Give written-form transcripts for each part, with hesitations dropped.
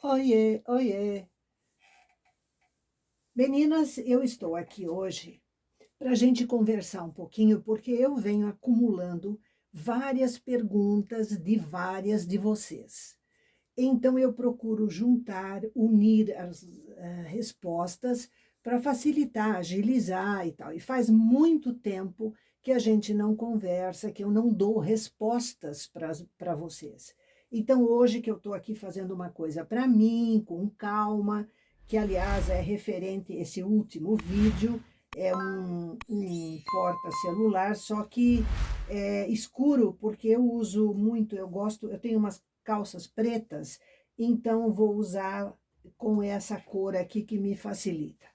Oiê, oiê. Meninas, eu estou aqui hoje para a gente conversar um pouquinho, porque eu venho acumulando várias perguntas de várias de vocês. Então, eu procuro juntar, unir as respostas para facilitar, agilizar e tal. E faz muito tempo que a gente não conversa, que eu não dou respostas para vocês. Então, hoje que eu estou aqui fazendo uma coisa para mim, com calma, que aliás é referente a esse último vídeo, é um porta-celular, só que é escuro, porque eu uso muito, eu gosto, eu tenho umas calças pretas, então vou usar com essa cor aqui que me facilita.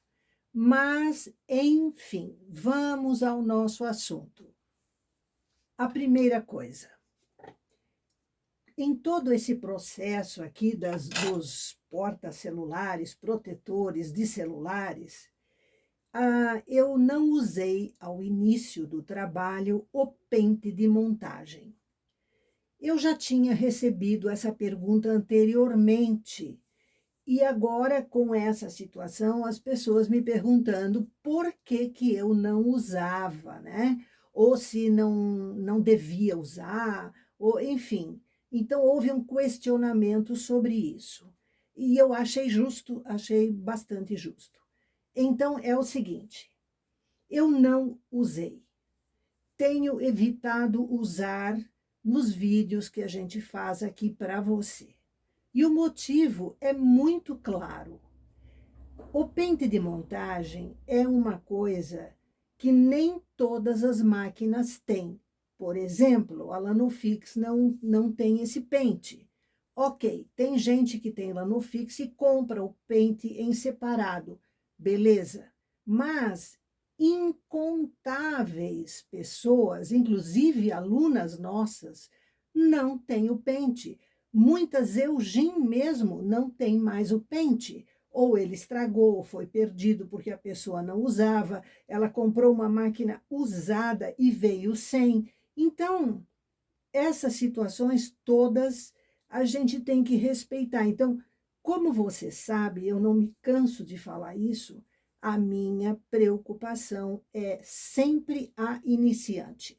Mas, enfim, vamos ao nosso assunto. A primeira coisa, em todo esse processo aqui dos porta-celulares, protetores de celulares, eu não usei ao início do trabalho o pente de montagem. Eu já tinha recebido essa pergunta anteriormente. E agora, com essa situação, as pessoas me perguntando por que eu não usava, né? Ou se não devia usar, ou enfim. Então, houve um questionamento sobre isso. E eu achei justo, achei bastante justo. Então, é o seguinte: eu não usei. Tenho evitado usar nos vídeos que a gente faz aqui para você. E o motivo é muito claro. O pente de montagem é uma coisa que nem todas as máquinas têm. Por exemplo, a Lanofix não tem esse pente. Ok, tem gente que tem Lanofix e compra o pente em separado, beleza. Mas incontáveis pessoas, inclusive alunas nossas, não têm o pente. Muitas Eugin mesmo não tem mais o pente, ou ele estragou, ou foi perdido porque a pessoa não usava, ela comprou uma máquina usada e veio sem. Então, essas situações todas a gente tem que respeitar. Então, como você sabe, eu não me canso de falar isso, a minha preocupação é sempre a iniciante.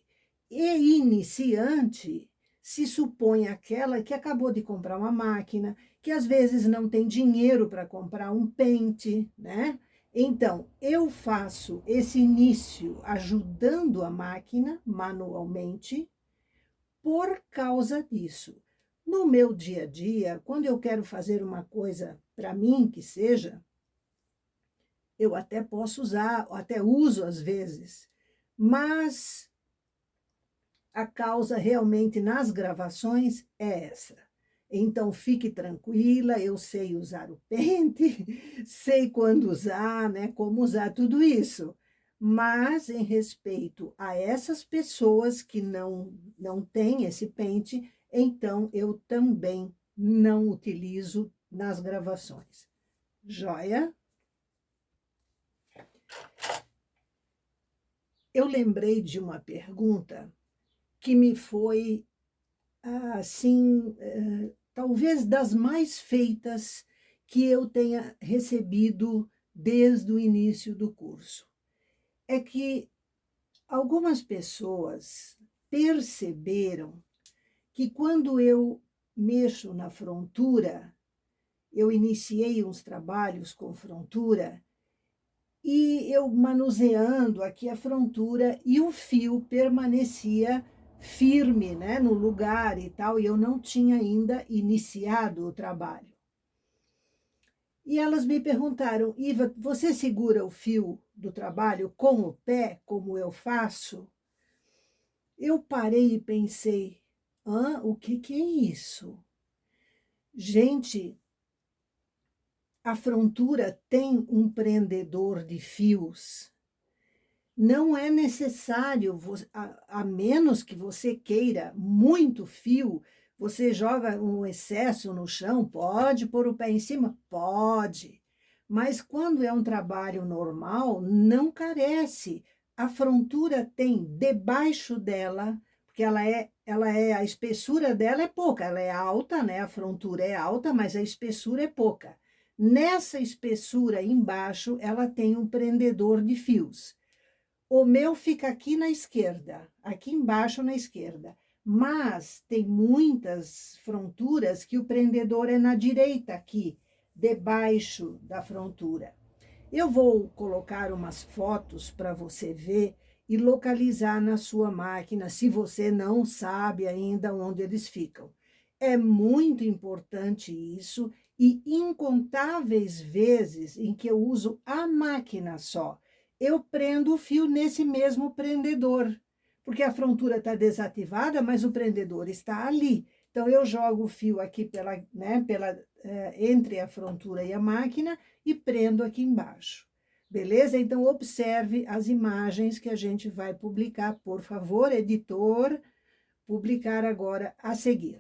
E iniciante se supõe aquela que acabou de comprar uma máquina, que às vezes não tem dinheiro para comprar um pente, né? Então, eu faço esse início ajudando a máquina manualmente por causa disso. No meu dia a dia, quando eu quero fazer uma coisa para mim que seja, eu até posso usar, até uso às vezes, mas a causa realmente nas gravações é essa. Então, fique tranquila, eu sei usar o pente, sei quando usar, né, como usar tudo isso. Mas, em respeito a essas pessoas que não têm esse pente, então eu também não utilizo nas gravações. Joia? Eu lembrei de uma pergunta que me foi assim, talvez das mais feitas que eu tenha recebido desde o início do curso. É que algumas pessoas perceberam que quando eu mexo na frontura, eu iniciei uns trabalhos com frontura, e eu manuseando aqui a frontura e o fio permanecia firme, né, no lugar e tal, e eu não tinha ainda iniciado o trabalho. E elas me perguntaram: Iva, você segura o fio do trabalho com o pé, como eu faço? Eu parei e pensei: o que é isso? Gente, a frontura tem um prendedor de fios. Não é necessário, a menos que você queira muito fio, você joga um excesso no chão, pode pôr o pé em cima? Pode. Mas quando é um trabalho normal, não carece. A frontura tem debaixo dela, porque porque a espessura dela é pouca, ela é alta, né? A frontura é alta, mas a espessura é pouca. Nessa espessura embaixo, ela tem um prendedor de fios. O meu fica aqui na esquerda, aqui embaixo na esquerda. Mas tem muitas fronturas que o prendedor é na direita, aqui, debaixo da frontura. Eu vou colocar umas fotos para você ver e localizar na sua máquina, se você não sabe ainda onde eles ficam. É muito importante isso e incontáveis vezes em que eu uso a máquina só, eu prendo o fio nesse mesmo prendedor, porque a frontura está desativada, mas o prendedor está ali. Então, eu jogo o fio aqui entre a frontura e a máquina e prendo aqui embaixo. Beleza? Então, observe as imagens que a gente vai publicar. Por favor, editor, publicar agora a seguir.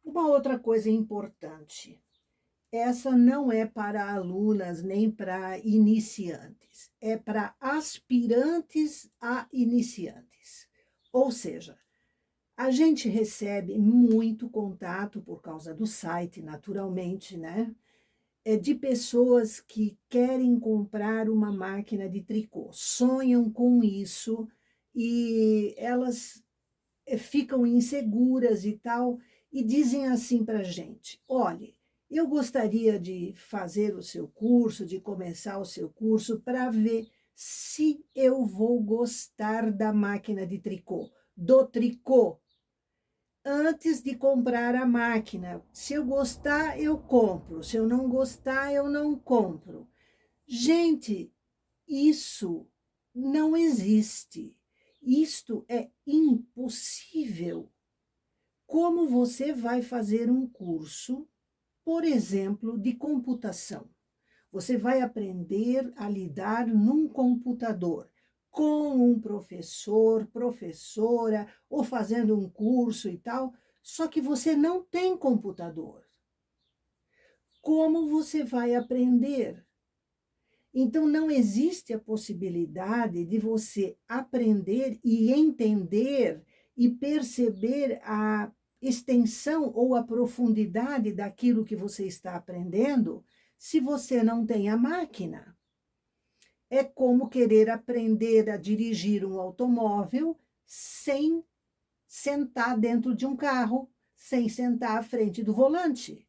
Uma outra coisa importante. Essa não é para alunas nem para iniciantes, é para aspirantes a iniciantes. Ou seja, a gente recebe muito contato por causa do site, naturalmente, né? De pessoas que querem comprar uma máquina de tricô, sonham com isso e elas ficam inseguras e tal, e dizem assim para a gente: olhe, eu gostaria de fazer o seu curso, de começar o seu curso, para ver se eu vou gostar da máquina de tricô, do tricô, antes de comprar a máquina. Se eu gostar, eu compro. Se eu não gostar, eu não compro. Gente, isso não existe. Isto é impossível. Como você vai fazer um curso, por exemplo, de computação? Você vai aprender a lidar num computador com um professor, professora, ou fazendo um curso e tal, só que você não tem computador. Como você vai aprender? Então, não existe a possibilidade de você aprender e entender e perceber a extensão ou a profundidade daquilo que você está aprendendo se você não tem a máquina. É como querer aprender a dirigir um automóvel sem sentar dentro de um carro, sem sentar à frente do volante.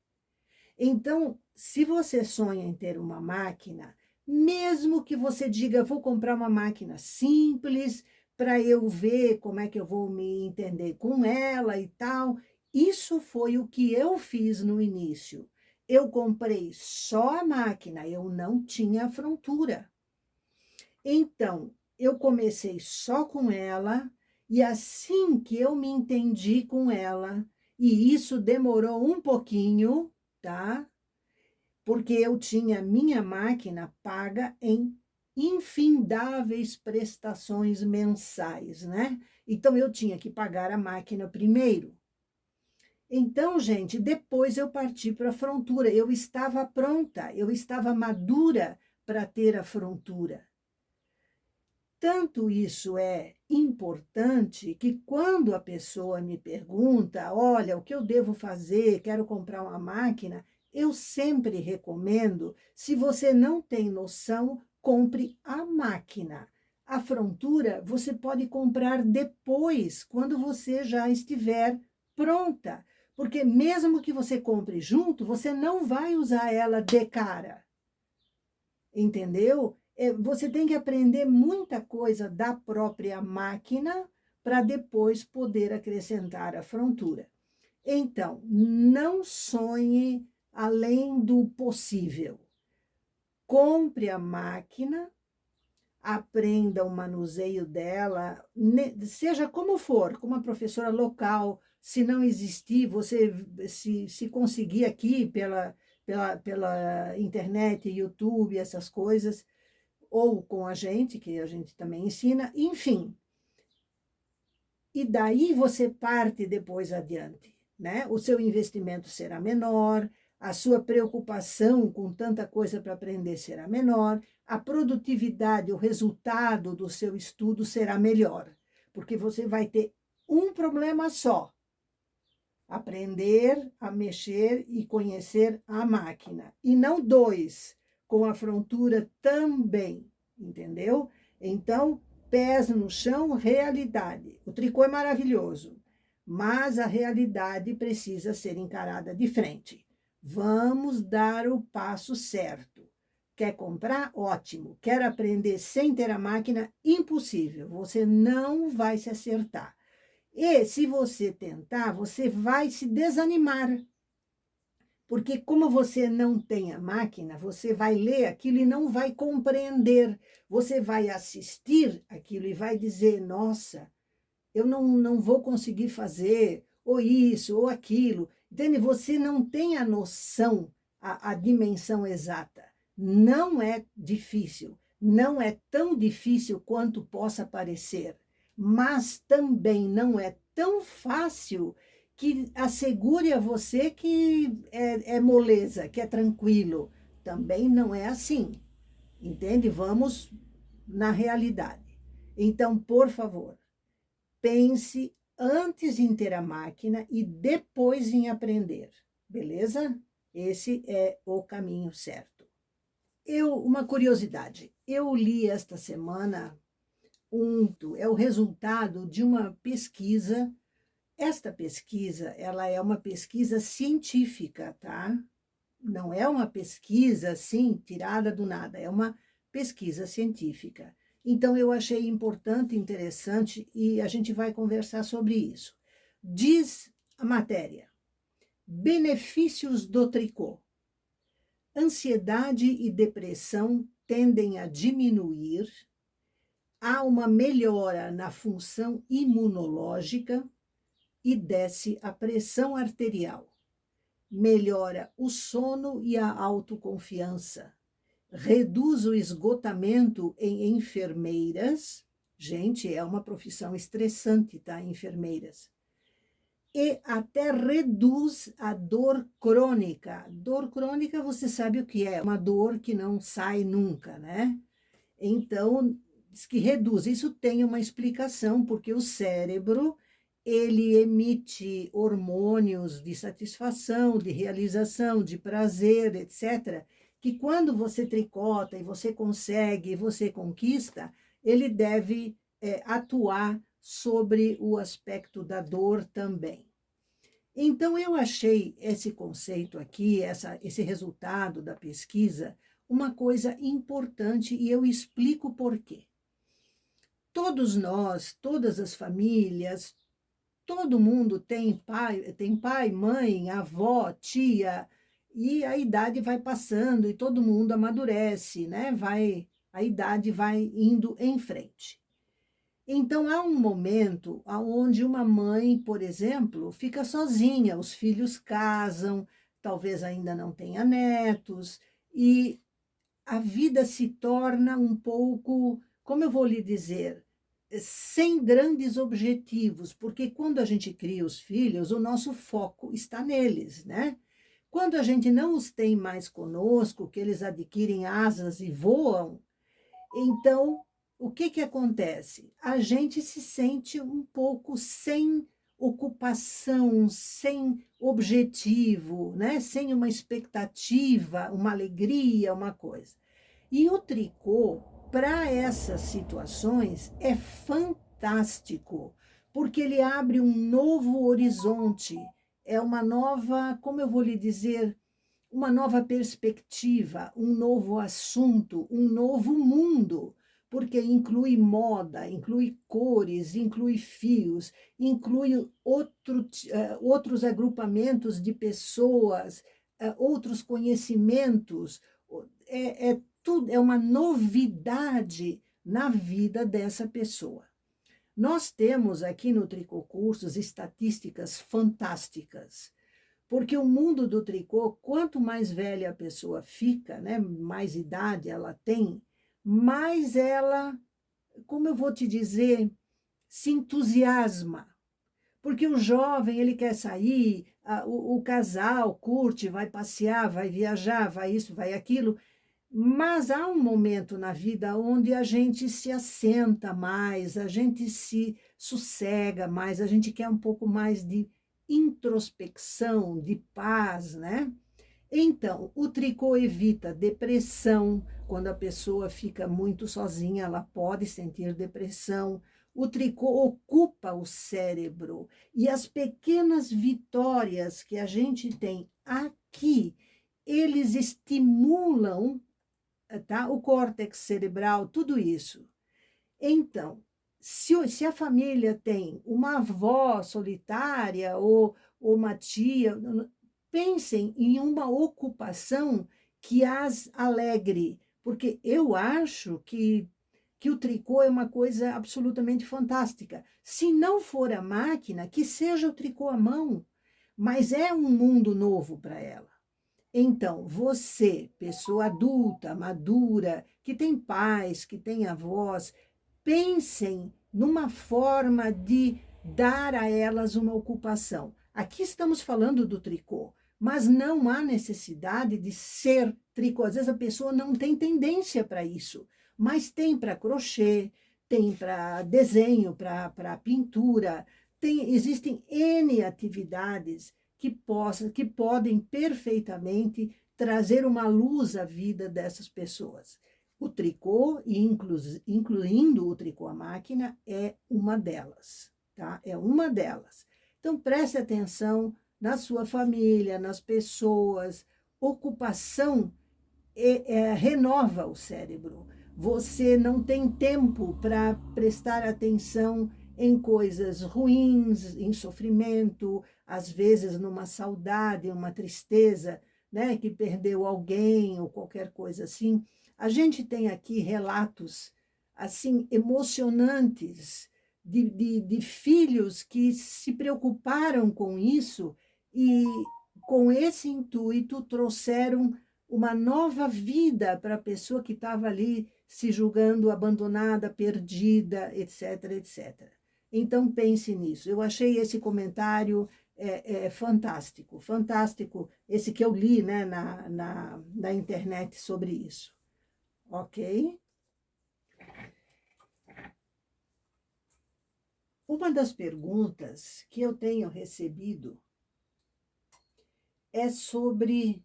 Então, se você sonha em ter uma máquina, mesmo que você diga, vou comprar uma máquina simples para eu ver como é que eu vou me entender com ela e tal, isso foi o que eu fiz no início. Eu comprei só a máquina, eu não tinha a frontura. Então, eu comecei só com ela, e assim que eu me entendi com ela, e isso demorou um pouquinho, tá? Porque eu tinha minha máquina paga em infindáveis prestações mensais, né? Então eu tinha que pagar a máquina primeiro. Então, gente, depois eu parti para a frontura. Eu estava pronta, eu estava madura para ter a frontura. Tanto isso é importante que quando a pessoa me pergunta, olha, o que eu devo fazer, quero comprar uma máquina, eu sempre recomendo, se você não tem noção, compre a máquina. A frontura você pode comprar depois, quando você já estiver pronta, porque mesmo que você compre junto, você não vai usar ela de cara. Entendeu? Você tem que aprender muita coisa da própria máquina para depois poder acrescentar a frontura. Então, não sonhe além do possível. Compre a máquina, aprenda o manuseio dela, seja como for, com uma professora local. Se não existir, você se conseguir aqui pela internet, YouTube, essas coisas, ou com a gente, que a gente também ensina, enfim. E daí você parte depois adiante, né? O seu investimento será menor, a sua preocupação com tanta coisa para aprender será menor, a produtividade, o resultado do seu estudo será melhor, porque você vai ter um problema só: aprender a mexer e conhecer a máquina, e não dois, com a frontura também, entendeu? Então, pés no chão, realidade. O tricô é maravilhoso, mas a realidade precisa ser encarada de frente. Vamos dar o passo certo. Quer comprar? Ótimo. Quer aprender sem ter a máquina? Impossível. Você não vai se acertar. E se você tentar, você vai se desanimar. Porque como você não tem a máquina, você vai ler aquilo e não vai compreender. Você vai assistir aquilo e vai dizer, nossa, eu não vou conseguir fazer, ou isso, ou aquilo. Entende? Você não tem a noção, a dimensão exata. Não é difícil. Não é tão difícil quanto possa parecer. Mas também não é tão fácil que assegure a você que é moleza, que é tranquilo. Também não é assim. Entende? Vamos na realidade. Então, por favor, pense antes em ter a máquina e depois em aprender, beleza? Esse é o caminho certo. Uma curiosidade, eu li esta semana é o resultado de uma pesquisa. Esta pesquisa, ela é uma pesquisa científica, tá? Não é uma pesquisa, assim, tirada do nada, é uma pesquisa científica. Então, eu achei importante, interessante, e a gente vai conversar sobre isso. Diz a matéria: benefícios do tricô. Ansiedade e depressão tendem a diminuir, há uma melhora na função imunológica e desce a pressão arterial. Melhora o sono e a autoconfiança. Reduz o esgotamento em enfermeiras. Gente, é uma profissão estressante, tá? Enfermeiras. E até reduz a dor crônica. Dor crônica, você sabe o que é? Uma dor que não sai nunca, né? Então, diz que reduz. Isso tem uma explicação, porque o cérebro, ele emite hormônios de satisfação, de realização, de prazer, etc., que quando você tricota e você consegue, você conquista, ele deve atuar sobre o aspecto da dor também. Então, eu achei esse conceito aqui, esse resultado da pesquisa, uma coisa importante, e eu explico por quê. Todos nós, todas as famílias, todo mundo tem pai, mãe, avó, tia, e a idade vai passando e todo mundo amadurece, né? A idade vai indo em frente. Então, há um momento onde uma mãe, por exemplo, fica sozinha, os filhos casam, talvez ainda não tenha netos, e a vida se torna um pouco, como eu vou lhe dizer, sem grandes objetivos, porque quando a gente cria os filhos, o nosso foco está neles, né? Quando a gente não os tem mais conosco, que eles adquirem asas e voam, então o que acontece? A gente se sente um pouco sem ocupação, sem objetivo, né? Sem uma expectativa, uma alegria, uma coisa. E o tricô, para essas situações, é fantástico, porque ele abre um novo horizonte, é uma nova, como eu vou lhe dizer, uma nova perspectiva, um novo assunto, um novo mundo, porque inclui moda, inclui cores, inclui fios, inclui outros agrupamentos de pessoas, outros conhecimentos. Tudo, é uma novidade na vida dessa pessoa. Nós temos aqui no Tricô Cursos estatísticas fantásticas, Porque o mundo do tricô, quanto mais velha a pessoa fica, né, mais idade ela tem, mais ela, como eu vou te dizer, se entusiasma. Porque o jovem, ele quer sair, o casal curte, vai passear, vai viajar, vai isso, vai aquilo, mas há um momento na vida onde a gente se assenta mais, a gente se sossega mais, a gente quer um pouco mais de introspecção, de paz, né? Então, o tricô evita depressão. Quando a pessoa fica muito sozinha, ela pode sentir depressão. O tricô ocupa o cérebro e as pequenas vitórias que a gente tem aqui, eles estimulam, tá? O córtex cerebral, tudo isso. Então, se a família tem uma avó solitária ou uma tia, pensem em uma ocupação que as alegre, porque eu acho que o tricô é uma coisa absolutamente fantástica. Se não for a máquina, que seja o tricô à mão, mas é um mundo novo para ela. Então, você, pessoa adulta, madura, que tem pais, que tem avós, pensem numa forma de dar a elas uma ocupação. Aqui estamos falando do tricô, mas não há necessidade de ser tricô. Às vezes a pessoa não tem tendência para isso, mas tem para crochê, tem para desenho, para pintura, existem N atividades que podem perfeitamente trazer uma luz à vida dessas pessoas. O tricô, incluindo o tricô à máquina, é uma delas, tá? É uma delas. Então, preste atenção na sua família, nas pessoas. Ocupação renova o cérebro. Você não tem tempo para prestar atenção em coisas ruins, em sofrimento, às vezes numa saudade, uma tristeza, né, que perdeu alguém ou qualquer coisa assim. A gente tem aqui relatos assim emocionantes de filhos que se preocuparam com isso e, com esse intuito, trouxeram uma nova vida para a pessoa que estava ali se julgando abandonada, perdida, etc, etc. Então, pense nisso. Eu achei esse comentário fantástico, fantástico, esse que eu li, né, na internet sobre isso. Ok? Uma das perguntas que eu tenho recebido é sobre,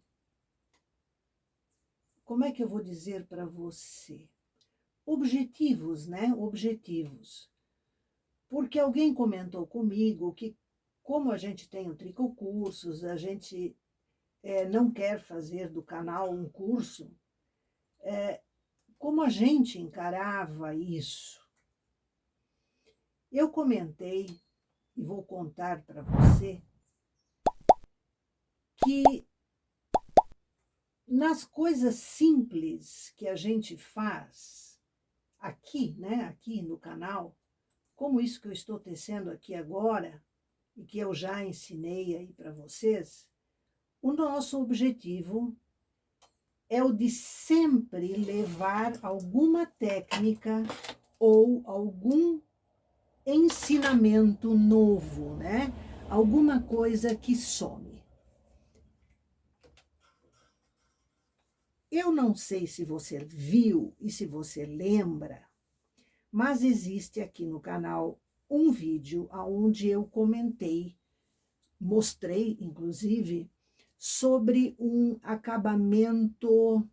como é que eu vou dizer para você? Objetivos, né? Objetivos. Porque alguém comentou comigo que, como a gente tem o Tricô Cursos, a gente não quer fazer do canal um curso, como a gente encarava isso? Eu comentei, e vou contar para você, que nas coisas simples que a gente faz aqui, né, aqui no canal, como isso que eu estou tecendo aqui agora, e que eu já ensinei aí para vocês, o nosso objetivo é o de sempre levar alguma técnica ou algum ensinamento novo, né? Alguma coisa que some. Eu não sei se você viu e se você lembra, mas existe aqui no canal um vídeo onde eu comentei, mostrei, inclusive, sobre um acabamento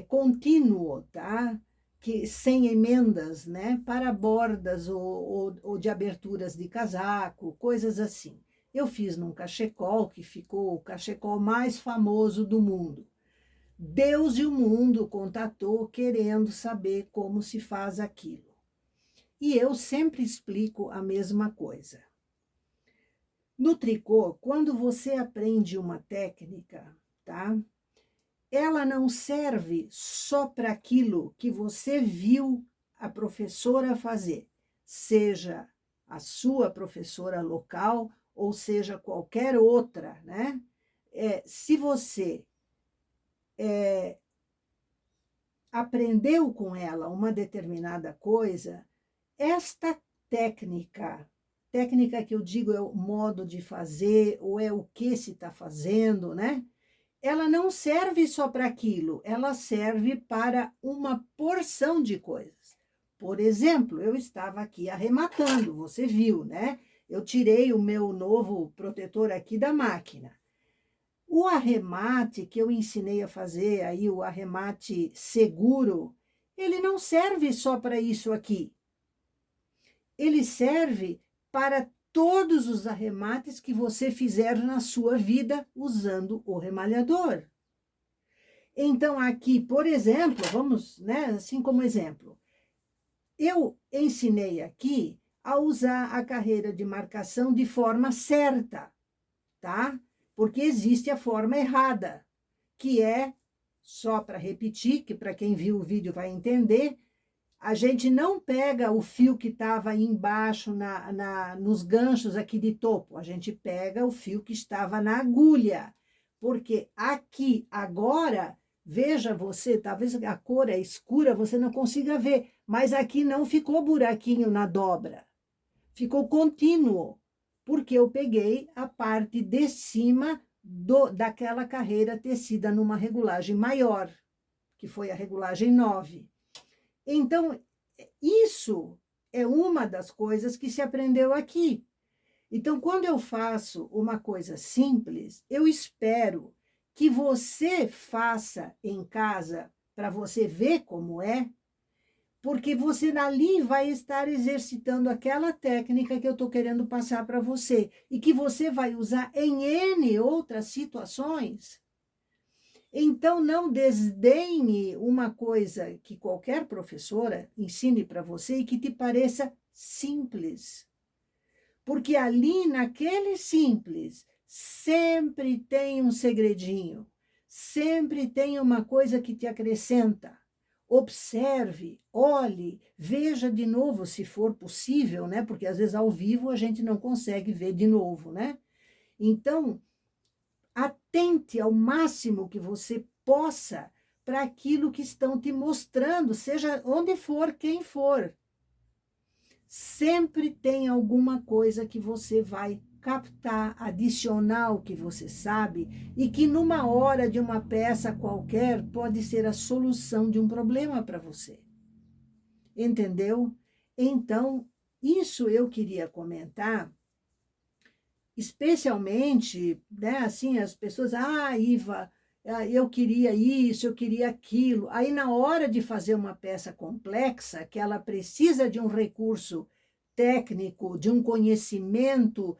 contínuo, tá? Que, sem emendas, né? Para bordas ou de aberturas de casaco, coisas assim. Eu fiz num cachecol, que ficou o cachecol mais famoso do mundo. Deus e o mundo contatou querendo saber como se faz aquilo. E eu sempre explico a mesma coisa. No tricô, quando você aprende uma técnica, tá? Ela não serve só para aquilo que você viu a professora fazer, seja a sua professora local ou seja qualquer outra, né? se você aprendeu com ela uma determinada coisa, esta técnica que eu digo é o modo de fazer, ou é o que se está fazendo, né? Ela não serve só para aquilo, ela serve para uma porção de coisas. Por exemplo, eu estava aqui arrematando, você viu, né? Eu tirei o meu novo protetor aqui da máquina. O arremate que eu ensinei a fazer, aí o arremate seguro, ele não serve só para isso aqui. Ele serve para todos os arremates que você fizer na sua vida usando o remalhador. Então, aqui, por exemplo, vamos, né, assim como exemplo, eu ensinei aqui a usar a carreira de marcação de forma certa, tá? Porque existe a forma errada, que é, só para repetir, que para quem viu o vídeo vai entender, a gente não pega o fio que estava embaixo nos ganchos aqui de topo, a gente pega o fio que estava na agulha, porque aqui agora, veja você, talvez a cor é escura, você não consiga ver, mas aqui não ficou buraquinho na dobra, ficou contínuo, porque eu peguei a parte de cima daquela carreira tecida numa regulagem maior, que foi a regulagem 9. Então, isso é uma das coisas que se aprendeu aqui. Então, quando eu faço uma coisa simples, eu espero que você faça em casa para você ver como é, porque você ali vai estar exercitando aquela técnica que eu estou querendo passar para você e que você vai usar em N outras situações. Então, não desdenhe uma coisa que qualquer professora ensine para você e que te pareça simples. Porque ali, naquele simples, sempre tem um segredinho, sempre tem uma coisa que te acrescenta. Observe, olhe, veja de novo se for possível, né? Porque às vezes ao vivo a gente não consegue ver de novo, né? Então, atente ao máximo que você possa para aquilo que estão te mostrando, seja onde for, quem for. Sempre tem alguma coisa que você vai captar, adicional que você sabe, e que numa hora de uma peça qualquer pode ser a solução de um problema para você. Entendeu? Então, isso eu queria comentar. Especialmente, né, assim, as pessoas, Iva, eu queria isso, eu queria aquilo. Aí, na hora de fazer uma peça complexa, que ela precisa de um recurso técnico, de um conhecimento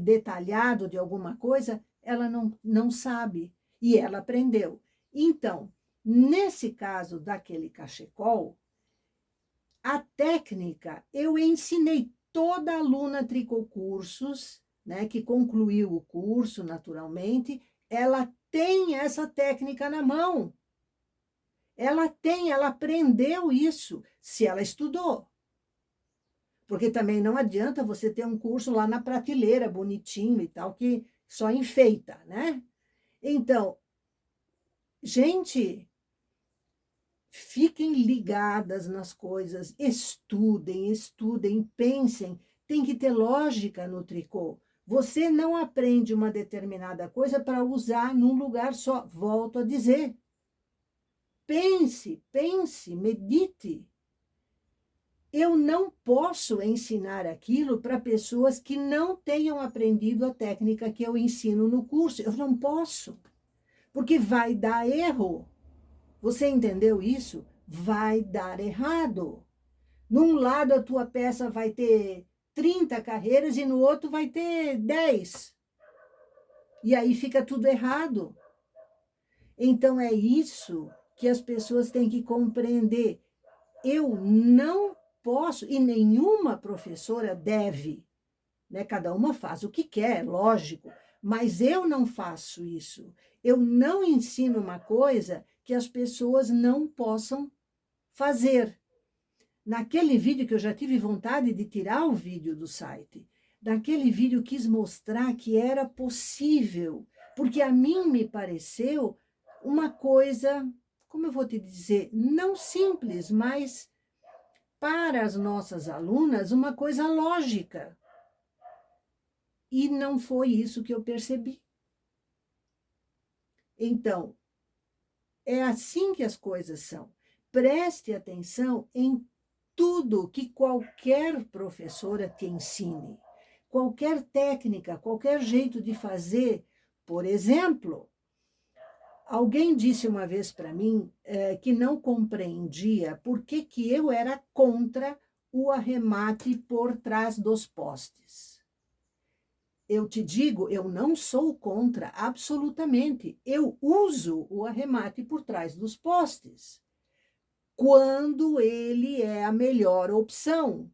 detalhado de alguma coisa, ela não sabe, e ela aprendeu. Então, nesse caso daquele cachecol, a técnica eu ensinei. Toda aluna tricocursos, né, que concluiu o curso naturalmente, ela tem essa técnica na mão. Ela aprendeu isso, se ela estudou. Porque também não adianta você ter um curso lá na prateleira, bonitinho e tal, que só enfeita, né? Então, gente, fiquem ligadas nas coisas, estudem, pensem. Tem que ter lógica no tricô. Você não aprende uma determinada coisa para usar num lugar só. Volto a dizer. Pense, medite. Eu não posso ensinar aquilo para pessoas que não tenham aprendido a técnica que eu ensino no curso. Eu não posso, porque vai dar erro. Você entendeu isso? Vai dar errado. Num lado a tua peça vai ter 30 carreiras e no outro vai ter 10. E aí fica tudo errado. Então é isso que as pessoas têm que compreender. Eu não posso, e nenhuma professora deve, né? Cada uma faz o que quer, lógico, mas eu não faço isso. Eu não ensino uma coisa que as pessoas não possam fazer. Naquele vídeo que eu já tive vontade de tirar o vídeo do site, naquele vídeo quis mostrar que era possível Porque a mim me pareceu uma coisa, como eu vou te dizer, não simples, mas para as nossas alunas, uma coisa lógica. E não foi isso que eu percebi. Então, é assim que as coisas são. Preste atenção em tudo que qualquer professora te ensine, qualquer técnica, qualquer jeito de fazer. Por exemplo, alguém disse uma vez para mim que não compreendia por que eu era contra o arremate por trás dos postes. Eu te digo, eu não sou contra, absolutamente. Eu uso o arremate por trás dos postes, quando ele é a melhor opção,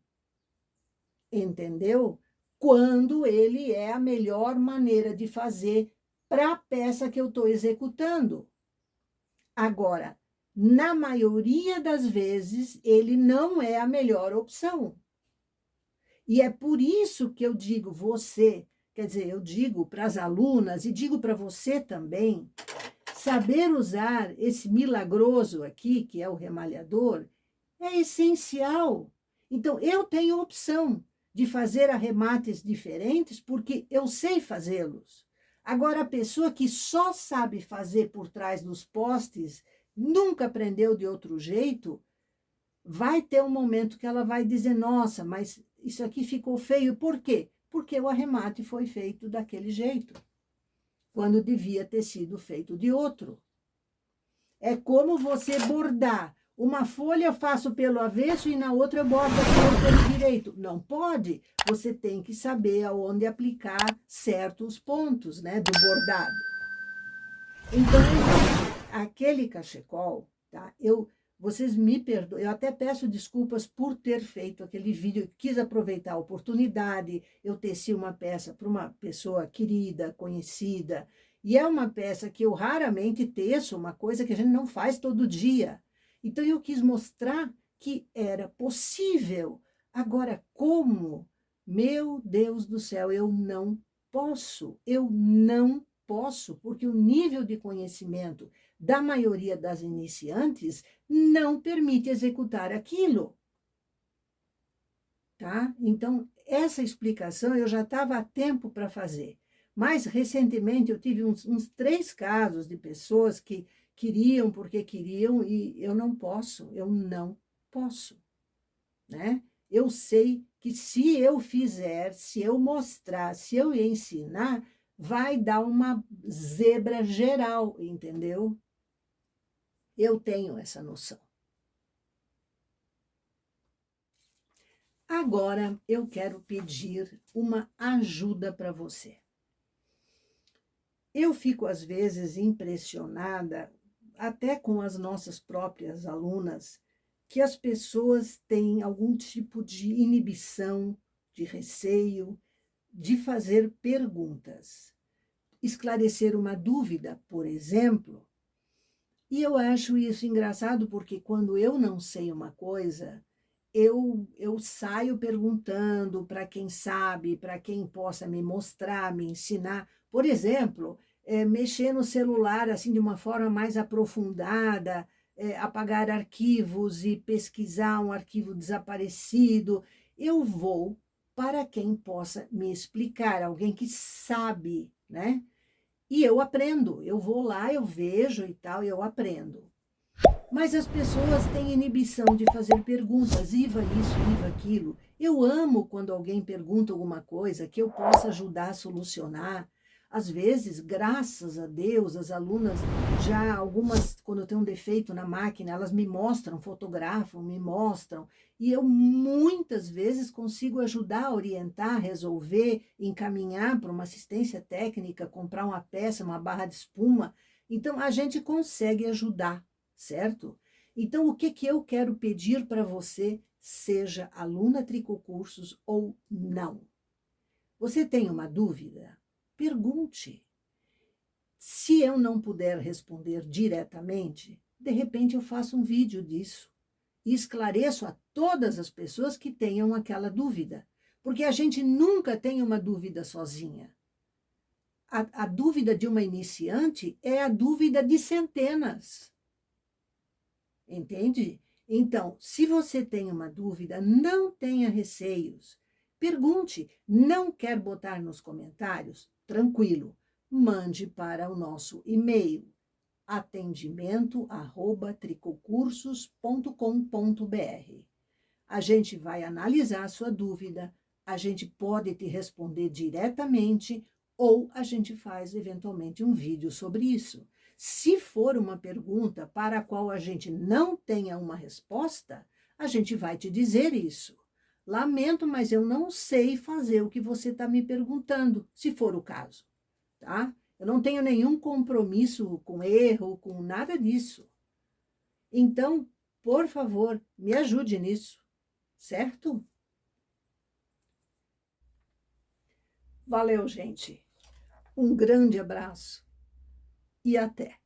entendeu? Quando ele é a melhor maneira de fazer para a peça que eu estou executando. Agora, na maioria das vezes, ele não é a melhor opção. E é por isso que eu digo, você, quer dizer, eu digo para as alunas e digo para você também, saber usar esse milagroso aqui, que é o remalhador, é essencial. Então, eu tenho opção de fazer arremates diferentes porque eu sei fazê-los. Agora, a pessoa que só sabe fazer por trás dos postes, nunca aprendeu de outro jeito, vai ter um momento que ela vai dizer, nossa, mas isso aqui ficou feio. Por quê? Porque o arremate foi feito daquele jeito, quando devia ter sido feito de outro. É como você bordar. Uma folha eu faço pelo avesso e na outra eu bordo a flor pelo direito. Não pode. Você tem que saber aonde aplicar certos pontos, né, do bordado. Então, aquele cachecol, tá? Vocês me perdoem, eu até peço desculpas por ter feito aquele vídeo, quis aproveitar a oportunidade, eu teci uma peça para uma pessoa querida, conhecida, e é uma peça que eu raramente teço, uma coisa que a gente não faz todo dia. Então eu quis mostrar que era possível. Agora, como? Meu Deus do céu, eu não posso, porque o nível de conhecimento da maioria das iniciantes não permite executar aquilo, tá? Então, essa explicação eu já estava a tempo para fazer. Mas, recentemente, eu tive uns 3 casos de pessoas que queriam porque queriam e eu não posso, né? Eu sei que se eu fizer, se eu mostrar, se eu ensinar, vai dar uma zebra geral, entendeu? Eu tenho essa noção. Agora eu quero pedir uma ajuda para você. Eu fico às vezes impressionada, até com as nossas próprias alunas, que as pessoas têm algum tipo de inibição, de receio, de fazer perguntas. Esclarecer uma dúvida, por exemplo. E eu acho isso engraçado porque quando eu não sei uma coisa, eu saio perguntando para quem sabe, para quem possa me mostrar, me ensinar. Por exemplo, mexer no celular assim de uma forma mais aprofundada, apagar arquivos e pesquisar um arquivo desaparecido. Eu vou para quem possa me explicar, alguém que sabe, né? E eu aprendo, eu vou lá, eu vejo e tal, e eu aprendo. Mas as pessoas têm inibição de fazer perguntas, Iva isso, Iva aquilo. Eu amo quando alguém pergunta alguma coisa que eu possa ajudar a solucionar. Às vezes, graças a Deus, as alunas já, algumas, quando eu tenho um defeito na máquina, elas me mostram, fotografam, me mostram. E eu muitas vezes consigo ajudar a orientar, resolver, encaminhar para uma assistência técnica, comprar uma peça, uma barra de espuma. Então, a gente consegue ajudar, certo? Então, o que eu quero pedir para você, seja aluna Tricocursos ou não? Você tem uma dúvida? Pergunte. Se eu não puder responder diretamente, de repente eu faço um vídeo disso e esclareço a todas as pessoas que tenham aquela dúvida, porque a gente nunca tem uma dúvida sozinha. a dúvida de uma iniciante é a dúvida de centenas. Entende? Então, se você tem uma dúvida, não tenha receios. Pergunte. Não quer botar nos comentários? Tranquilo. Mande para o nosso e-mail atendimento@tricocursos.com.br. A gente vai analisar a sua dúvida, a gente pode te responder diretamente ou a gente faz eventualmente um vídeo sobre isso. Se for uma pergunta para a qual a gente não tenha uma resposta, a gente vai te dizer isso. Lamento, mas eu não sei fazer o que você está me perguntando, se for o caso, tá? Eu não tenho nenhum compromisso com erro, com nada disso. Então, por favor, me ajude nisso, certo? Valeu, gente. Um grande abraço e até!